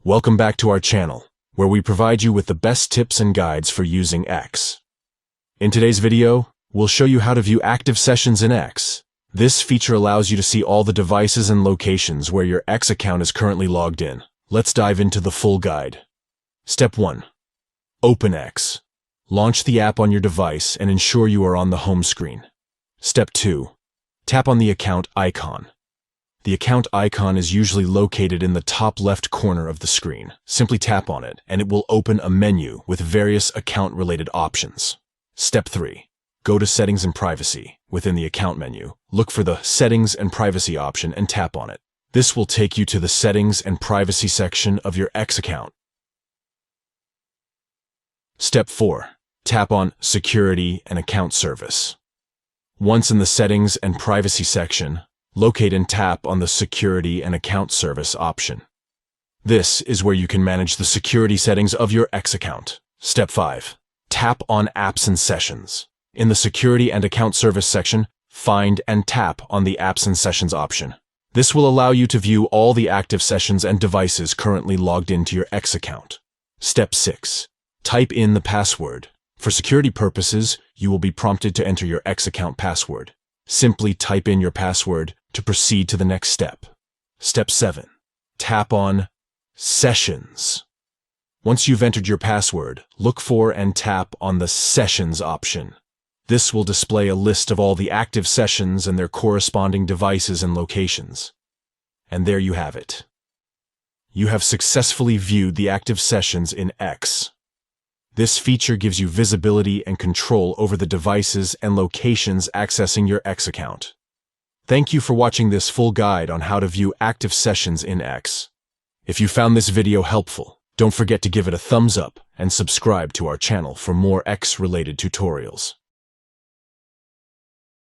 Welcome back to our channel, where we provide you with the best tips and guides for using X. In today's video, we'll show you how to view active sessions in X. This feature allows you to see all the devices and locations where your X account is currently logged in. Let's dive into the full guide. Step 1. Open X. Launch the app on your device and ensure you are on the home screen. Step 2. Tap on the account icon. The account icon is usually located in the top left corner of the screen. Simply tap on it, and it will open a menu with various account-related options. Step 3. Go to Settings and Privacy. Within the account menu, look for the Settings and Privacy option and tap on it. This will take you to the Settings and Privacy section of your X account. Step 4. Tap on Security and Account Service. Once in the Settings and Privacy section, locate and tap on the Security and Account Service option. This is where you can manage the security settings of your X account. Step 5. Tap on Apps and Sessions. In the Security and Account Service section, find and tap on the Apps and Sessions option. This will allow you to view all the active sessions and devices currently logged into your X account. Step 6. Type in the password. For security purposes, you will be prompted to enter your X account password. Simply type in your password to proceed to the next step. Step 7. Tap on Sessions. Once you've entered your password, look for and tap on the Sessions option. This will display a list of all the active sessions and their corresponding devices and locations. And there you have it. You have successfully viewed the active sessions in X. This feature gives you visibility and control over the devices and locations accessing your X account. Thank you for watching this full guide on how to view active sessions in X. If you found this video helpful, don't forget to give it a thumbs up and subscribe to our channel for more X-related tutorials.